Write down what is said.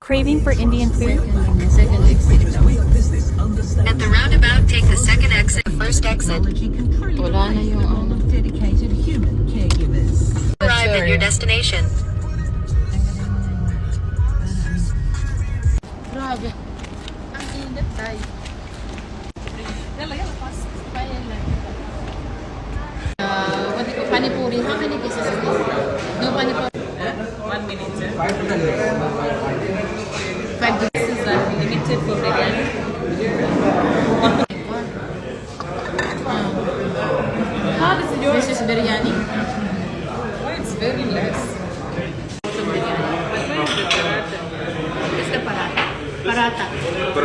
Craving for Indian food? Second exit daw. At the roundabout, take the second exit, first exit. Wala na yung ano. Dedicated human caregivers. Arrived at your destination. Grabe. Ang init tayo. What do you panipuri? How many pieces is this? No panipuri. 1 minute, sir. 5 This is limited for biryani. How this is yours? This is biryani. Oh, it's very nice. Some biryani. Where is the paratha? It's the parata. Parata.